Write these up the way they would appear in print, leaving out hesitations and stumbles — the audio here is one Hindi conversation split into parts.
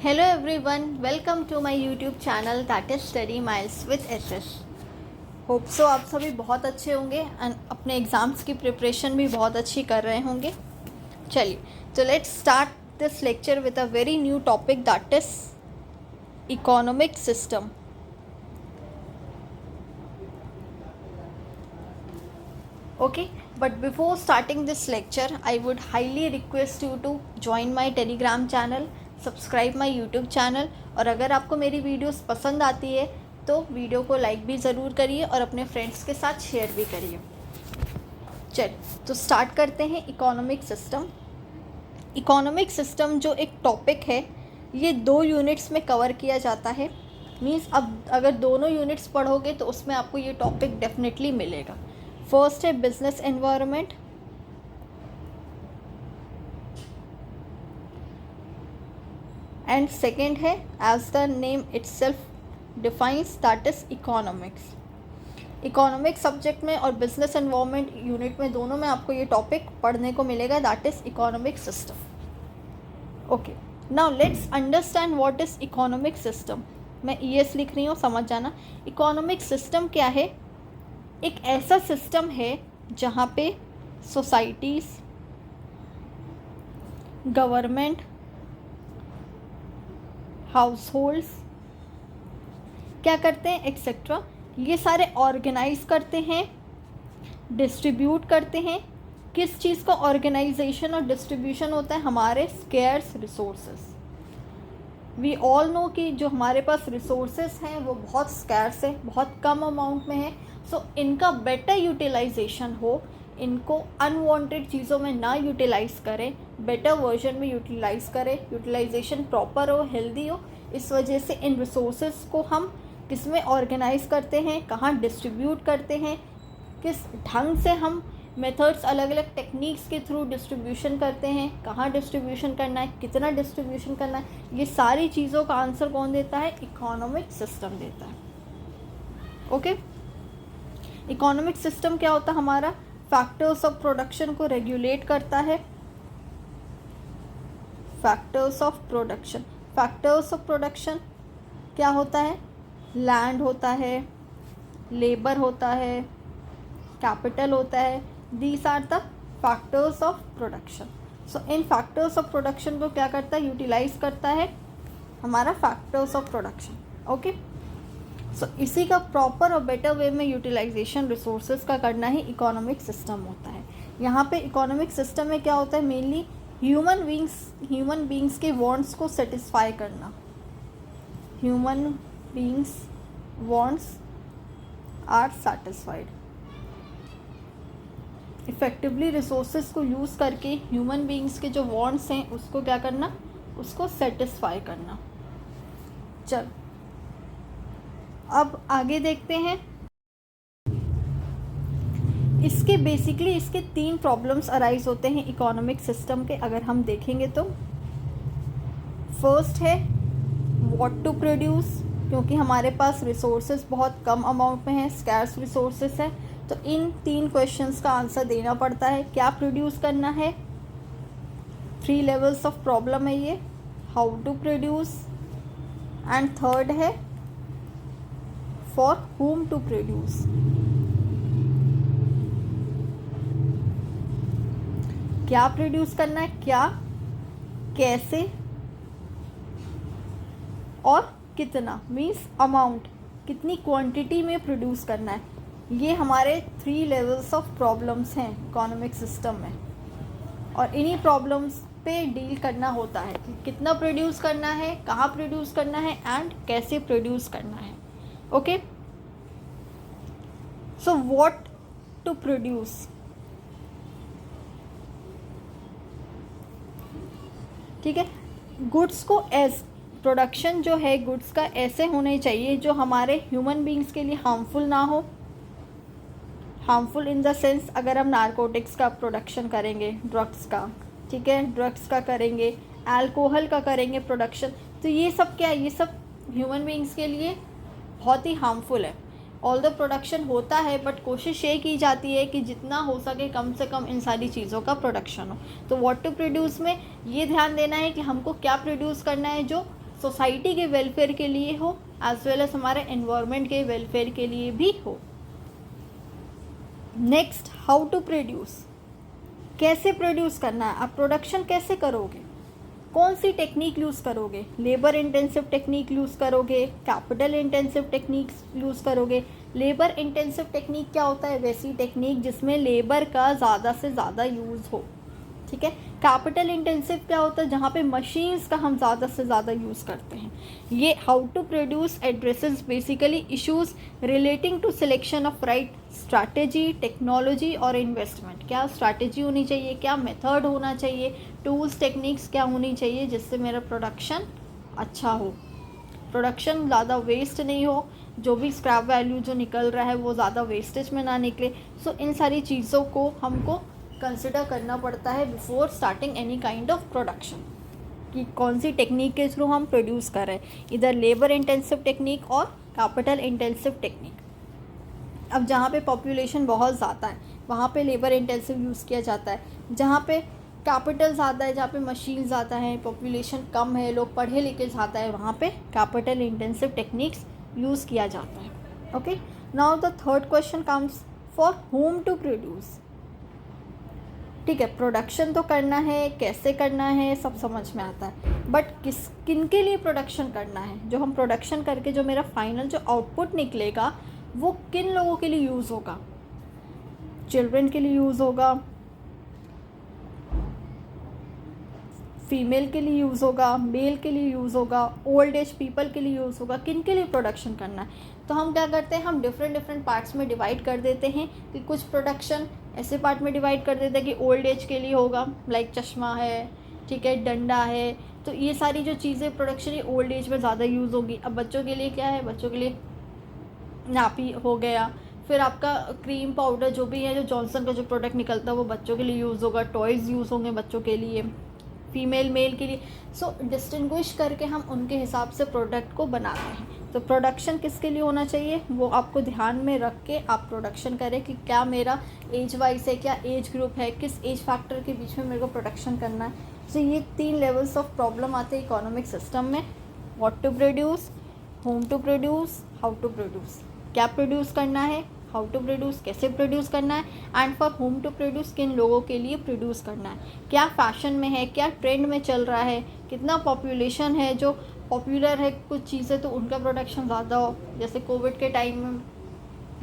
Hello everyone, welcome to my YouTube channel that is Study Miles with SS. Hope so आप सभी बहुत अच्छे होंगे एंड अपने एग्ज़ाम्स की प्रिपरेशन भी बहुत अच्छी कर रहे होंगे. चलिए, तो let's start this lecture with a very new topic that is economic system. Okay, but before starting this lecture, I would highly request you to join my Telegram channel, subscribe my YouTube channel. और अगर आपको मेरी वीडियोस पसंद आती है तो वीडियो को लाइक भी ज़रूर करिए और अपने फ्रेंड्स के साथ शेयर भी करिए. चलिए, तो स्टार्ट करते हैं इकोनॉमिक सिस्टम. इकोनॉमिक सिस्टम जो एक टॉपिक है, ये 2 यूनिट्स में कवर किया जाता है. मीन्स अब अगर दोनों यूनिट्स पढ़ोगे तो उसमें आपको ये टॉपिक डेफिनेटली मिलेगा. फर्स्ट है बिजनेस एनवायरनमेंट, एंड सेकेंड है as the name itself defines that is economics. Economics subject में और बिजनेस एनवायरनमेंट यूनिट में दोनों में आपको ये टॉपिक पढ़ने को मिलेगा that is economic system. Okay, now let's understand what is economic system. मैं ES लिख रही हूँ, समझ जाना. इकोनॉमिक सिस्टम क्या है? एक ऐसा सिस्टम है जहाँ पे सोसाइटीज़, गवर्नमेंट, हाउस होल्ड्स क्या करते हैं एक्सेट्रा, ये सारे ऑर्गेनाइज करते हैं, डिस्ट्रीब्यूट करते हैं. किस चीज़ का ऑर्गेनाइजेशन और डिस्ट्रीब्यूशन होता है? हमारे scarce resources. We all know कि जो हमारे पास रिसोर्सेज हैं वो बहुत स्कैर्स है, बहुत कम अमाउंट में है. सो इनका बेटर यूटिलाइजेशन हो, इनको अनवांटेड चीज़ों में ना यूटिलाइज़ करें, बेटर वर्जन में यूटिलाइज़ करें, यूटिलाइजेशन प्रॉपर हो, हेल्दी हो. इस वजह से इन रिसोर्सेज को हम किस में ऑर्गेनाइज करते हैं, कहाँ डिस्ट्रीब्यूट करते हैं, किस ढंग से हम मेथड्स, अलग अलग टेक्निक्स के थ्रू डिस्ट्रीब्यूशन करते हैं, कहाँ डिस्ट्रीब्यूशन करना है, कितना डिस्ट्रीब्यूशन करना है, ये सारी चीज़ों का आंसर कौन देता है? इकोनॉमिक सिस्टम देता है. ओके, इकोनॉमिक सिस्टम क्या होता है? हमारा फैक्टर्स ऑफ प्रोडक्शन को रेगुलेट करता है. Factors of production, factors of production क्या होता है? लैंड होता है, लेबर होता है, कैपिटल होता है. These are the factors of production. So इन फैक्टर्स ऑफ प्रोडक्शन को क्या करता है? यूटिलाइज करता है हमारा factors of production. Okay, so इसी का प्रॉपर और बेटर वे में यूटिलाइजेशन रिसोर्सेज का करना ही इकोनॉमिक सिस्टम होता है. यहाँ पे इकोनॉमिक सिस्टम में क्या होता है? मेनली ह्यूमन बींग्स के वांट्स को सेटिस्फाई करना. Human beings wants are satisfied. Effectively resources को यूज़ करके ह्यूमन बींग्स के जो वांट्स हैं उसको क्या करना? उसको सेटिस्फाई करना. चल अब आगे देखते हैं. इसके 3 प्रॉब्लम्स अराइज होते हैं इकोनॉमिक सिस्टम के, अगर हम देखेंगे तो. फर्स्ट है व्हाट टू प्रोड्यूस, क्योंकि हमारे पास रिसोर्सेज बहुत कम अमाउंट में है, स्कैर्स रिसोर्सेज है, तो इन 3 क्वेश्चंस का आंसर देना पड़ता है. क्या प्रोड्यूस करना है? 3 लेवल्स ऑफ प्रॉब्लम है ये. How to produce, and third है फॉर whom टू प्रोड्यूस. क्या प्रोड्यूस करना है, क्या, कैसे और कितना, मीन्स अमाउंट, कितनी क्वांटिटी में प्रोड्यूस करना है. ये हमारे 3 लेवल्स ऑफ प्रॉब्लम्स हैं इकोनॉमिक सिस्टम में, और इन्हीं प्रॉब्लम्स पे डील करना होता है कि कितना प्रोड्यूस करना है, कहाँ प्रोड्यूस करना है, एंड कैसे प्रोड्यूस करना है. Okay, so what to produce. ठीक है, गुड्स को एज प्रोडक्शन जो है गुड्स का ऐसे होने चाहिए जो हमारे ह्यूमन बींग्स के लिए हार्मफुल ना हो. हार्मफुल इन द सेंस, अगर हम नारकोटिक्स का प्रोडक्शन करेंगे, ड्रग्स का, ठीक है, ड्रग्स का करेंगे, अल्कोहल का करेंगे प्रोडक्शन, तो ये सब क्या है? ये सब ह्यूमन बींग्स के लिए बहुत ही हार्मफुल है. ऑल द प्रोडक्शन होता है बट कोशिश ये की जाती है कि जितना हो सके कम से कम इन सारी चीज़ों का प्रोडक्शन हो. तो व्हाट टू प्रोड्यूस में ये ध्यान देना है कि हमको क्या प्रोड्यूस करना है जो सोसाइटी के वेलफेयर के लिए हो एज वेल एज हमारे एनवायरनमेंट के वेलफेयर के लिए भी हो। नेक्स्ट, हाउ टू प्रोड्यूस, कैसे प्रोड्यूस करना है, आप प्रोडक्शन कैसे करोगे, कौन सी टेक्निक यूज़ करोगे, लेबर इंटेंसिव टेक्निक यूज़ करोगे, कैपिटल इंटेंसिव टेक्निक्स यूज़ करोगे। लेबर इंटेंसिव टेक्निक क्या होता है, वैसी टेक्निक जिसमें लेबर का ज़्यादा से ज़्यादा यूज़ हो, ठीक है। कैपिटल इंटेंसिव क्या होता है, जहाँ पे मशीन्स का हम ज़्यादा से ज़्यादा यूज़ करते हैं। ये how to produce addresses basically issues relating to selection of right strategy, technology और इन्वेस्टमेंट। क्या स्ट्रैटेजी होनी चाहिए, क्या मेथड होना चाहिए, टूल्स टेक्निक्स क्या होनी चाहिए जिससे मेरा प्रोडक्शन अच्छा हो, प्रोडक्शन ज़्यादा वेस्ट नहीं हो, जो भी स्क्रैप वैल्यू जो निकल रहा है वो ज़्यादा वेस्टेज में ना निकले। सो इन सारी चीज़ों को हमको कंसिडर करना पड़ता है before starting any kind of production, कि कौन सी टेक्निक के थ्रू हम प्रोड्यूस कर रहे हैं, इधर लेबर इंटेंसिव टेक्निक और कैपिटल इंटेंसिव टेक्निक। अब जहाँ पे पॉपुलेशन बहुत ज़्यादा है वहाँ पे लेबर इंटेंसिव यूज़ किया जाता है, जहाँ पे कैपिटल ज़्यादा है, जहाँ पे मशीन ज़्यादा है, पॉपुलेशन कम है, लोग पढ़े लिखे ज़्यादा है, वहाँ पे कैपिटल इंटेंसिव टेक्निक्स यूज़ किया जाता है। Okay, now the third question comes for whom to produce. ठीक है, प्रोडक्शन तो करना है, कैसे करना है सब समझ में आता है, बट किन के लिए प्रोडक्शन करना है, जो हम प्रोडक्शन करके जो मेरा फाइनल जो आउटपुट निकलेगा वो किन लोगों के लिए यूज़ होगा। चिल्ड्रन के लिए यूज़ होगा, फीमेल के लिए यूज़ होगा, मेल के लिए यूज़ होगा, ओल्ड एज पीपल के लिए यूज़ होगा, किन के लिए प्रोडक्शन करना है। तो हम क्या करते हैं, हम डिफरेंट पार्ट्स में डिवाइड कर देते हैं कि कुछ प्रोडक्शन ऐसे पार्ट में डिवाइड कर देते हैं कि ओल्ड एज के लिए होगा, लाइक चश्मा है, ठीक है, डंडा है, तो ये सारी जो चीज़ें प्रोडक्शन ये ओल्ड एज में ज़्यादा यूज़ होगी। अब बच्चों के लिए क्या है, बच्चों के लिए नापी हो गया, फिर आपका क्रीम पाउडर जो भी है, जो जॉनसन का जो प्रोडक्ट निकलता है वो बच्चों के लिए यूज़ होगा, टॉयज़ यूज़ होंगे बच्चों के लिए, फीमेल मेल के लिए। सो डिस्टिंग्विश करके हम उनके हिसाब से प्रोडक्ट को बनाते हैं। तो प्रोडक्शन किसके लिए होना चाहिए वो आपको ध्यान में रख के आप प्रोडक्शन करें कि क्या मेरा एज वाइज है, क्या एज ग्रुप है, किस एज फैक्टर के बीच में मेरे को प्रोडक्शन करना है। सो ये 3 लेवल्स ऑफ प्रॉब्लम आते हैं इकोनॉमिक सिस्टम में, what to produce, whom to produce, how to produce, क्या प्रोड्यूस करना है, हाउ टू प्रोड्यूस कैसे प्रोड्यूस करना है, and for whom to produce किन लोगों के लिए प्रोड्यूस करना है, क्या फैशन में है, क्या ट्रेंड में चल रहा है, कितना पॉपुलेशन है जो पॉपुलर है कुछ चीज़ें तो उनका प्रोडक्शन ज़्यादा हो। जैसे कोविड के टाइम में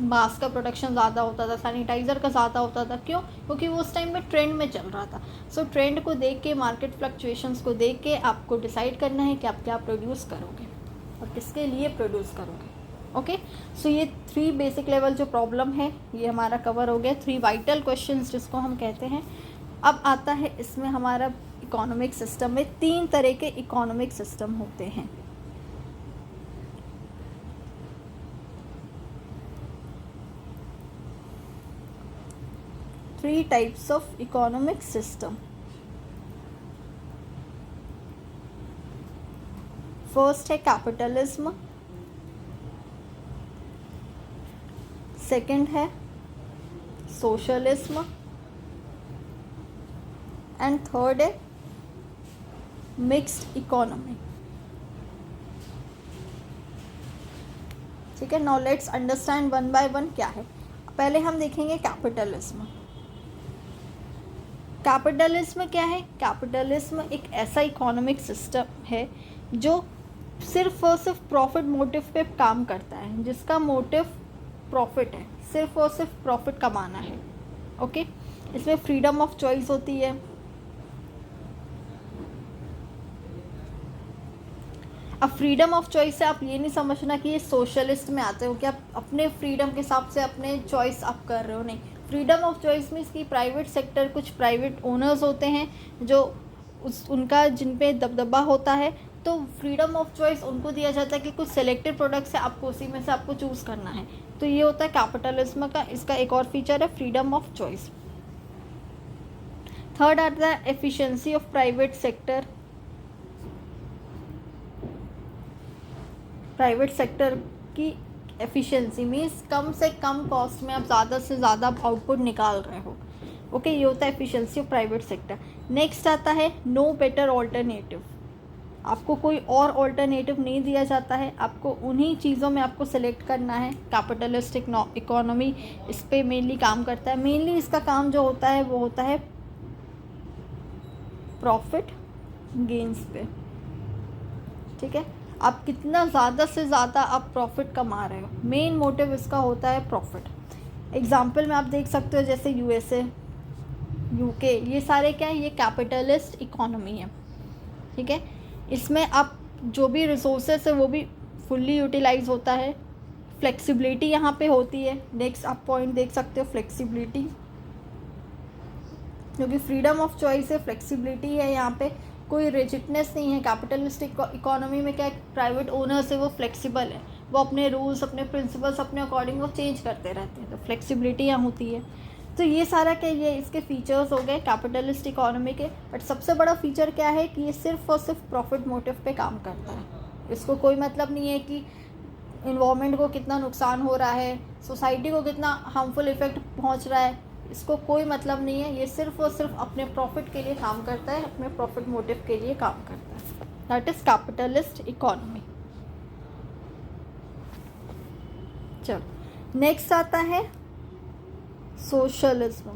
मास्क का प्रोडक्शन ज़्यादा होता था, सैनिटाइज़र का ज़्यादा होता था, क्यों, क्योंकि वो उस टाइम में ट्रेंड में चल रहा था। सो ट्रेंड को देख के, मार्केट फ्लक्चुएशंस को देख के आपको डिसाइड करना है कि आप क्या प्रोड्यूस करोगे और किसके लिए प्रोड्यूस करोगे। ओके, सो ये 3 बेसिक लेवल जो प्रॉब्लम है ये हमारा कवर हो गया, 3 वाइटल क्वेश्चंस जिसको हम कहते हैं। अब आता है इसमें हमारा इकोनॉमिक सिस्टम में 3 तरह के इकोनॉमिक सिस्टम होते हैं। Three types of economic system. First है कैपिटलिज्म, सेकंड है सोशलिज्म एंड थर्ड है मिक्स्ड इकोनॉमी। ठीक है, now let's understand one by one क्या है। पहले हम देखेंगे कैपिटलिज्म। कैपिटलिज्म क्या है, कैपिटलिज्म एक ऐसा इकोनॉमिक सिस्टम है जो सिर्फ और सिर्फ प्रॉफिट मोटिव पे काम करता है, जिसका मोटिव प्रॉफिट है, सिर्फ और सिर्फ प्रॉफिट कमाना है। ओके, इसमें फ्रीडम ऑफ चॉइस होती है। अब फ्रीडम ऑफ चॉइस से आप ये नहीं समझना कि ये सोशलिस्ट में आते हो कि आप अपने फ्रीडम के हिसाब से अपने चॉइस आप कर रहे हो, नहीं। फ्रीडम ऑफ चॉइस में इसकी प्राइवेट सेक्टर, कुछ प्राइवेट ओनर्स होते हैं जो उनका जिन पे दबदबा होता है, तो फ्रीडम ऑफ चॉइस उनको दिया जाता है कि कुछ सेलेक्टेड प्रोडक्ट्स है, आपको उसी में से आपको चूज़ करना है। तो ये होता है कैपिटलिज्म का, इसका एक और फीचर है फ्रीडम ऑफ चॉइस। थर्ड आता है efficiency of private sector. Private sector की एफिशिएंसी मीन्स कम से कम कॉस्ट में आप ज़्यादा से ज़्यादा आउटपुट निकाल रहे हो। ओके, ये होता है efficiency of private sector. Next आता है नो बेटर ऑल्टरनेटिव। आपको कोई और ऑल्टरनेटिव नहीं दिया जाता है, आपको उन्हीं चीज़ों में आपको सेलेक्ट करना है। कैपिटलिस्ट इकोनॉमी इस पे मेनली काम करता है। मेनली इसका काम जो होता है वो होता है प्रॉफिट गेन्स पे, ठीक है। आप कितना ज़्यादा से ज़्यादा आप प्रॉफिट कमा रहे हो, मेन मोटिव इसका होता है प्रॉफिट। एग्जाम्पल में आप देख सकते हो जैसे यूएसए, यूके, ये सारे क्या है, ये कैपिटलिस्ट इकोनॉमी है, ठीक है। इसमें आप जो भी रिसोर्सेस है वो भी फुल्ली यूटिलाइज होता है। फ्लेक्सिबिलिटी यहाँ पे होती है। नेक्स्ट आप पॉइंट देख सकते हो फ्लेक्सिबिलिटी, क्योंकि फ्रीडम ऑफ चॉइस है, फ्लेक्सिबिलिटी है, यहाँ पे कोई रिजिडनेस नहीं है। कैपिटलिस्टिक इकोनॉमी में क्या प्राइवेट ओनर्स है वो फ्लेक्सिबल है, वो अपने रूल्स अपने प्रिंसिपल्स अपने अकॉर्डिंग वो चेंज करते रहते हैं, तो फ्लेक्सिबिलिटी यहाँ होती है। तो ये सारा क्या, ये इसके फीचर्स हो गए कैपिटलिस्ट इकोनॉमी के। बट सबसे बड़ा फीचर क्या है कि ये सिर्फ और सिर्फ प्रॉफिट मोटिव पे काम करता है। इसको कोई मतलब नहीं है कि इन्वायरमेंट को कितना नुकसान हो रहा है, सोसाइटी को कितना हार्मफुल इफेक्ट पहुंच रहा है, इसको कोई मतलब नहीं है। ये सिर्फ और सिर्फ अपने प्रॉफिट के लिए काम करता है, अपने प्रॉफिट मोटिव के लिए काम करता है। That is capitalist economy. चलो नेक्स्ट आता है सोशलिज्म,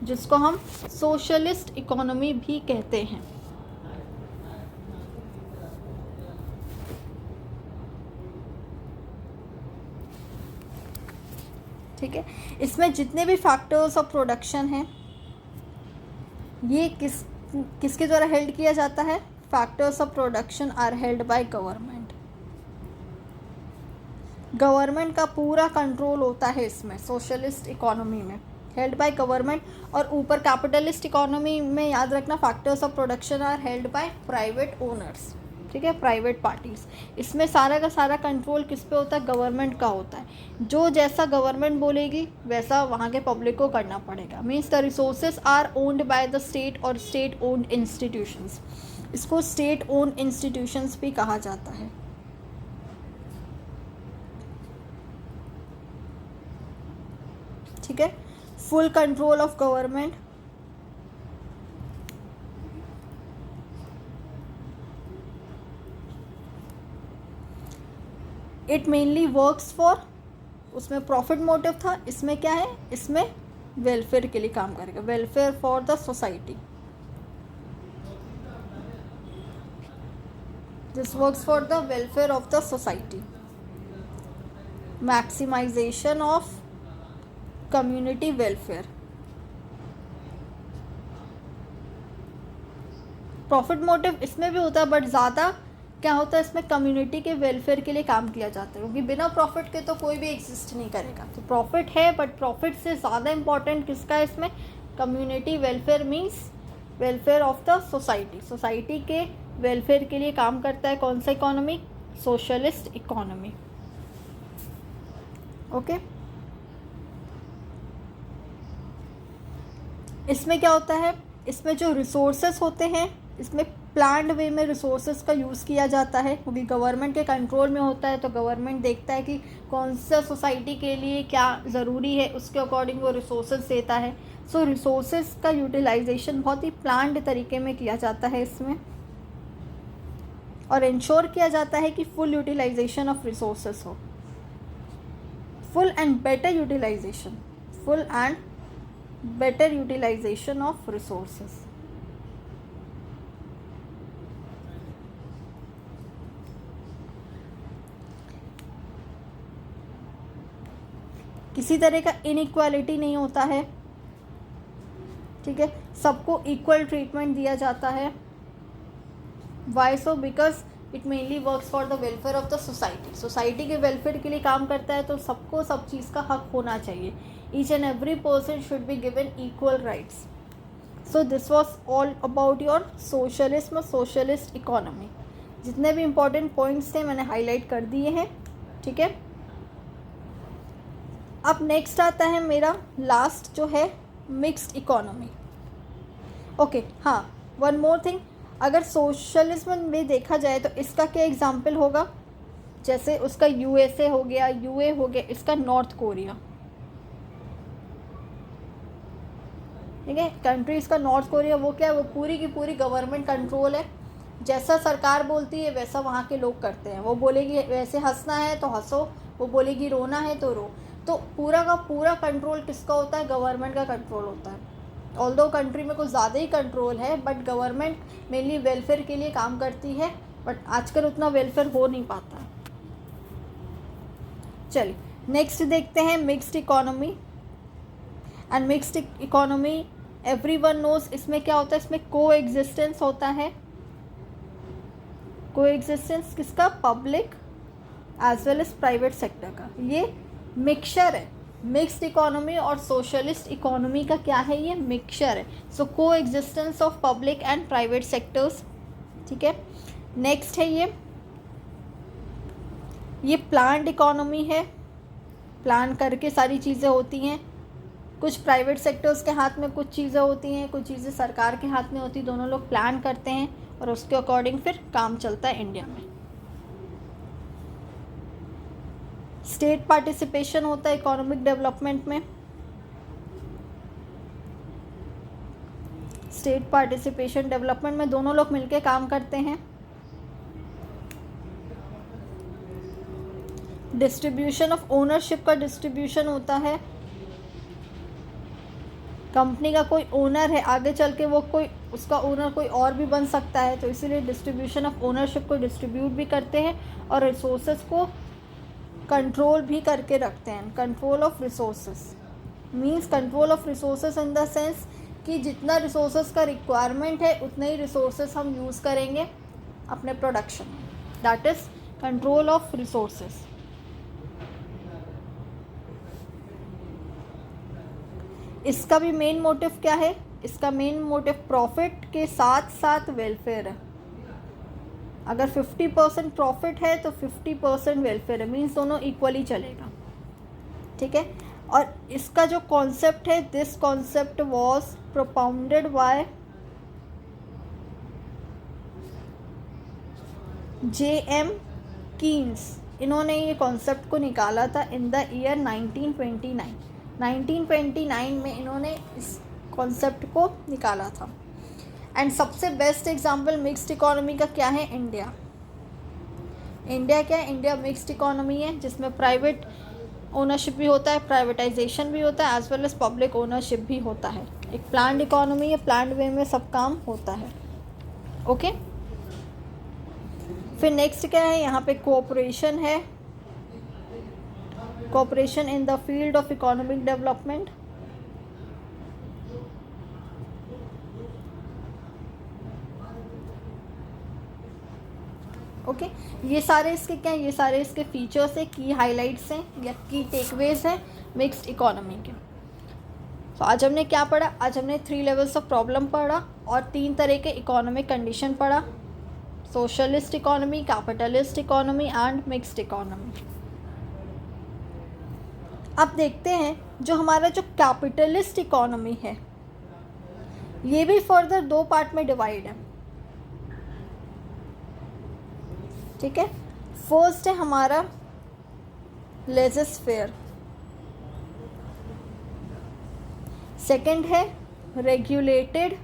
जिसको हम सोशलिस्ट इकोनॉमी भी कहते हैं। ठीक है, इसमें जितने भी फैक्टर्स ऑफ प्रोडक्शन हैं ये किसके द्वारा हेल्ड किया जाता है? Factors of production are held by government. Government का पूरा कंट्रोल होता है इसमें, सोशलिस्ट इकोनॉमी में हेल्ड बाय गवर्नमेंट। और ऊपर कैपिटलिस्ट इकोनॉमी में याद रखना factors of production are held by private owners, ठीक है, प्राइवेट पार्टीज। इसमें सारा का सारा कंट्रोल किस पे होता है? गवर्नमेंट का होता है। जो जैसा गवर्नमेंट बोलेगी वैसा वहाँ के पब्लिक को करना पड़ेगा। Means the resources are owned by the state और स्टेट ओन्ड इंस्टीट्यूशंस। इसको स्टेट ओन्ड इंस्टीट्यूशंस भी कहा जाता है। ठीक है, full control of government, it mainly works for, उसमें प्रॉफिट मोटिव था, इसमें क्या है, इसमें वेलफेयर के लिए काम करेगा, welfare for the society. This works for the welfare of the society. Maximization of community welfare. Profit motive इसमें भी होता है, बट ज़्यादा क्या होता है इसमें, कम्युनिटी के वेलफेयर के लिए काम किया जाता है, क्योंकि बिना प्रॉफिट के तो कोई भी एग्जिस्ट नहीं करेगा। तो प्रॉफिट है, बट प्रॉफिट से ज़्यादा इम्पॉर्टेंट किसका है इसमें? Community welfare. Means welfare of the society, society के वेलफेयर के लिए काम करता है कौन सा इकोनॉमी? Socialist economy. ओके, इसमें क्या होता है, इसमें जो रिसोर्सेस होते हैं इसमें प्लान्ड वे में रिसोर्सेज का यूज़ किया जाता है, क्योंकि गवर्नमेंट के कंट्रोल में होता है। तो गवर्नमेंट देखता है कि कौन सा सोसाइटी के लिए क्या ज़रूरी है, उसके अकॉर्डिंग वो रिसोर्सेज देता है। सो रिसोर्सेज का यूटिलाइजेशन बहुत ही प्लान्ड तरीके में किया जाता है इसमें, और इंश्योर किया जाता है कि फुल यूटिलाइजेशन ऑफ रिसोर्सेज हो, full and better utilization, full and better utilization of resources. किसी तरह का इनइक्वालिटी नहीं होता है, ठीक है, सबको इक्वल ट्रीटमेंट दिया जाता है। Why so? Because it mainly works for the welfare of the society. Society के वेलफेयर के लिए काम करता है, तो सबको सब चीज़ का हक होना चाहिए। Each and every person should be given equal rights. So this was all about your socialism, socialist economy. जितने भी इम्पोर्टेंट पॉइंट्स थे मैंने हाईलाइट कर दिए हैं, ठीक है। अब नेक्स्ट आता है मेरा लास्ट जो है मिक्स्ड इकोनॉमी। ओके, हाँ, वन मोर थिंग, अगर सोशलिज्म में देखा जाए तो इसका क्या एग्जाम्पल होगा? जैसे उसका यूएसए हो गया, यूए हो गया, इसका नॉर्थ कोरिया। ठीक है। कंट्रीज़ का नॉर्थ कोरिया वो क्या है, वो पूरी की पूरी गवर्नमेंट कंट्रोल है, जैसा सरकार बोलती है वैसा वहाँ के लोग करते हैं। वो बोलेगी वैसे हंसना है तो हंसो, वो बोलेगी रोना है तो रो। तो पूरा का पूरा कंट्रोल किसका होता है, गवर्नमेंट का कंट्रोल होता है। ऑल्दो कंट्री में कुछ ज़्यादा ही कंट्रोल है, बट गवर्नमेंट मेनली वेलफेयर के लिए काम करती है, बट आजकल उतना वेलफेयर हो नहीं पाता है। चलिए नेक्स्ट देखते हैं mixed economy. And mixed economy everyone knows, इसमें क्या होता है, इसमें को एग्जिस्टेंस होता है। को एग्जिस्टेंस किसका, public as well as private sector का। ये मिक्सचर है, मिक्स्ड इकोनॉमी और सोशलिस्ट इकोनॉमी का क्या है, ये मिक्सचर है। So coexistence of public and private sectors. ठीक है। नेक्स्ट है ये प्लान्ड इकोनॉमी है, प्लान करके सारी चीज़ें होती हैं। कुछ प्राइवेट सेक्टर्स के हाथ में कुछ चीज़ें होती हैं, कुछ चीज़ें सरकार के हाथ में होती हैं, दोनों लोग प्लान करते हैं और उसके अकॉर्डिंग फिर काम चलता है इंडिया में। स्टेट पार्टिसिपेशन होता है इकोनॉमिक डेवलपमेंट में। स्टेट पार्टिसिपेशन डेवलपमेंट में दोनों लोग मिलकर काम करते हैं। डिस्ट्रीब्यूशन ऑफ ओनरशिप का डिस्ट्रीब्यूशन होता है। कंपनी का कोई ओनर है, आगे चल के वो कोई उसका ओनर कोई और भी बन सकता है, तो इसीलिए डिस्ट्रीब्यूशन ऑफ ओनरशिप को डिस्ट्रीब्यूट भी करते हैं और रिसोर्सेज को कंट्रोल भी करके रखते हैं। Control of resources means control of resources in the sense कि जितना रिसोर्सेज का रिक्वायरमेंट है उतने ही रिसोर्सेज हम यूज़ करेंगे अपने प्रोडक्शन में। That is control of resources. इसका भी मेन मोटिव क्या है, इसका मेन मोटिव प्रॉफिट के साथ साथ वेलफेयर है। अगर 50% प्रॉफिट है तो 50% वेलफेयर है, मीन्स दोनों इक्वली चलेगा। ठीक है। और इसका जो कॉन्सेप्ट है, this concept was propounded bye J.M. Keynes. इन्होंने ये कॉन्सेप्ट को निकाला था इन द ईयर 1929। 1929 में इन्होंने इस कॉन्सेप्ट को निकाला था। एंड सबसे बेस्ट एग्जांपल मिक्स्ड इकोनॉमी का क्या है, इंडिया। इंडिया क्या है, इंडिया मिक्स्ड इकोनॉमी है जिसमें प्राइवेट ओनरशिप भी होता है, प्राइवेटाइजेशन भी होता है, as well as public ownership भी होता है। एक प्लान्ड इकोनॉमी है, प्लान्ड वे में सब काम होता है। ओके। फिर नेक्स्ट क्या है, यहाँ पे कोऑपरेशन है, cooperation in the field of economic development. Okay. ये सारे इसके क्या हैं, ये सारे इसके फीचर्स हैं, की हाइलाइट्स हैं या की टेकवेज हैं मिक्स्ड इकोनॉमी के। तो आज हमने क्या पढ़ा, आज हमने 3 लेवल्स ऑफ प्रॉब्लम पढ़ा और 3 तरह के इकोनॉमिक कंडीशन पढ़ा, socialist economy, capitalist economy and mixed economy. अब देखते हैं जो हमारा जो कैपिटलिस्ट इकोनॉमी है ये भी फर्दर 2 पार्ट में डिवाइड है। ठीक है। फर्स्ट है हमारा लेज़र-फेयर, सेकंड है रेगुलेटेड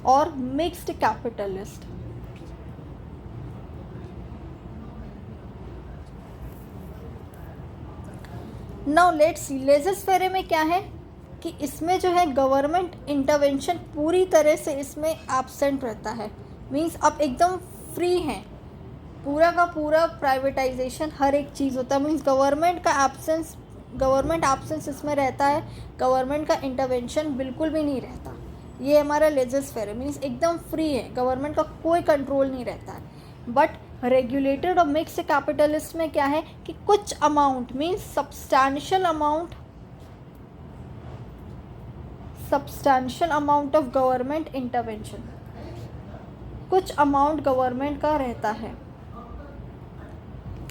और mixed capitalist. Now let's see laser-fair में क्या है कि इसमें जो है गवर्नमेंट इंटरवेंशन पूरी तरह से इसमें एब्सेंट रहता है। मींस आप एकदम फ्री हैं, पूरा का पूरा प्राइवेटाइजेशन हर एक चीज़ होता है। मींस गवर्नमेंट एब्सेंस इसमें रहता है, गवर्नमेंट का इंटरवेंशन बिल्कुल भी नहीं रहता। ये हमारा लेज़र-फेयर मींस एकदम फ्री है, गवर्नमेंट का कोई कंट्रोल नहीं रहता है। बट रेगुलेटेड और मिक्स्ड कैपिटलिस्ट में क्या है कि कुछ amount means substantial amount of government intervention, कुछ अमाउंट गवर्नमेंट का रहता है।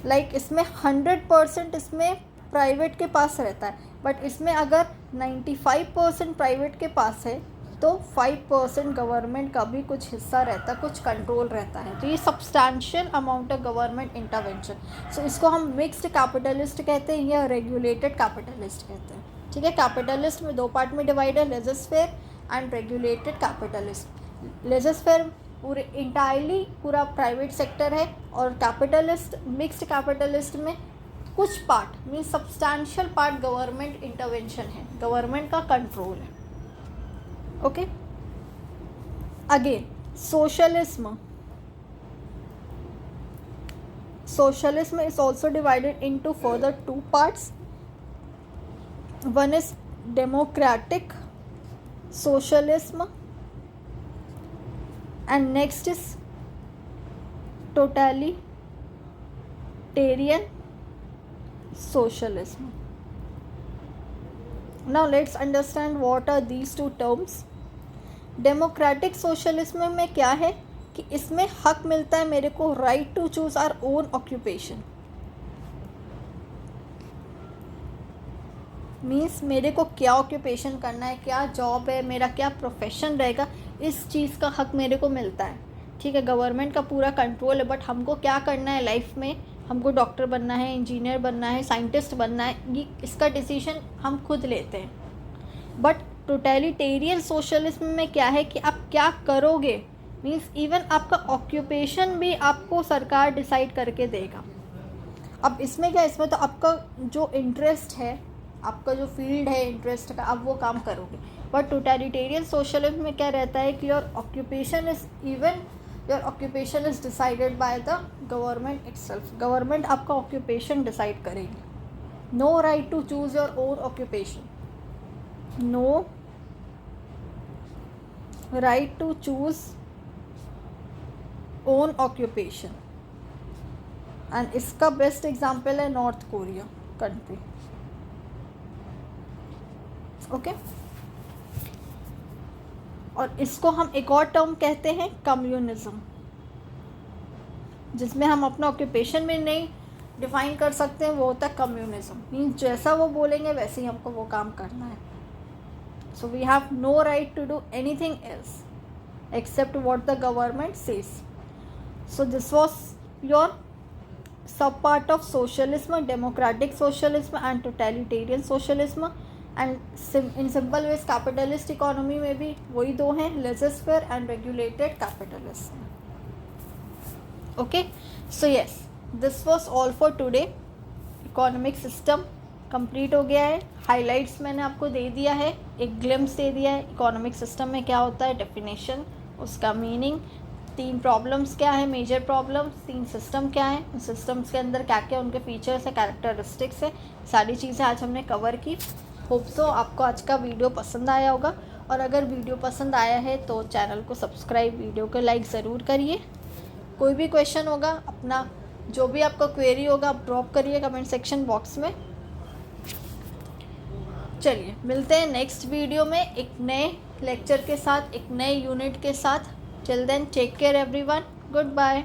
लाइक इसमें 100% इसमें प्राइवेट के पास रहता है, बट इसमें अगर 95% प्राइवेट के पास है तो 5% गवर्नमेंट का भी कुछ हिस्सा रहता है, कुछ कंट्रोल रहता है। तो ये substantial amount of government intervention. So इसको हम मिक्स्ड कैपिटलिस्ट कहते हैं या रेगुलेटेड कैपिटलिस्ट कहते हैं। ठीक है। कैपिटलिस्ट में 2 पार्ट में डिवाइड है, laser-fair and regulated capitalist. Laser-fair पूरे इंटायरली पूरा प्राइवेट सेक्टर है, और कैपिटलिस्ट मिक्स्ड कैपिटलिस्ट में कुछ part mean substantial part government intervention है, गवर्नमेंट का कंट्रोल है। Okay, again socialism is also divided into further 2 parts. One is democratic socialism and next is totalitarian socialism. Now let's understand what are these 2 terms. Democratic socialism में क्या है कि इसमें हक मिलता है मेरे को right to choose our own occupation. Means मेरे को क्या ऑक्यूपेशन करना है, क्या जॉब है, मेरा क्या प्रोफेशन रहेगा, इस चीज़ का हक मेरे को मिलता है। ठीक है, गवर्नमेंट का पूरा कंट्रोल है, बट हमको क्या करना है लाइफ में, हमको डॉक्टर बनना है, इंजीनियर बनना है, साइंटिस्ट बनना है, ये इसका डिसीजन हम खुद लेते हैं। बट टोटलिटेरियन सोशलिज्म में क्या है कि आप क्या करोगे, मीन्स इवन आपका ऑक्यूपेशन भी आपको सरकार डिसाइड करके देगा। अब इसमें क्या, इसमें तो आपका जो इंटरेस्ट है, आपका जो फील्ड है इंटरेस्ट का, आप वो काम करोगे। बट टोटलिटेरियन सोशलिज्म में क्या रहता है कि your occupation is decided by the government itself. Government आपका ऑक्यूपेशन डिसाइड करेगी। No right to choose your own occupation, no right to choose own occupation, and इसका बेस्ट एग्जाम्पल है नॉर्थ कोरिया कंट्री। ओके, और इसको हम एक और टर्म कहते हैं कम्युनिज्म, जिसमें हम अपना ऑक्यूपेशन में नहीं डिफाइन कर सकते हैं, वो होता है कम्युनिज्म। मीन्स जैसा वो बोलेंगे वैसे ही हमको वो काम करना है। So we have no right to do anything else except what the government says. So this was your sub part of socialism, democratic socialism and totalitarian socialism. And in simple ways capitalist economy में भी वही 2 हैं, laissez-faire and regulated capitalism. Okay, so yes, this was all for today. Economic system complete हो गया है। हाइलाइट्स मैंने आपको दे दिया है, एक ग्लिम्स दे दिया है इकोनॉमिक सिस्टम में क्या होता है, डेफिनेशन, उसका मीनिंग, 3 प्रॉब्लम्स क्या है, मेजर प्रॉब्लम्स, 3 सिस्टम क्या है, उन सिस्टम्स के अंदर क्या क्या उनके फीचर्स है, कैरेक्टरिस्टिक्स है, सारी चीज़ें आज हमने कवर की। होप सो आपको आज का वीडियो पसंद आया होगा, और अगर वीडियो पसंद आया है तो चैनल को सब्सक्राइब, वीडियो को लाइक ज़रूर करिए। कोई भी क्वेश्चन होगा, अपना जो भी आपका क्वेरी होगा आप ड्रॉप करिए कमेंट सेक्शन बॉक्स में। चलिए मिलते हैं नेक्स्ट वीडियो में एक नए लेक्चर के साथ, एक नए यूनिट के साथ। Till then take care everyone, good bye.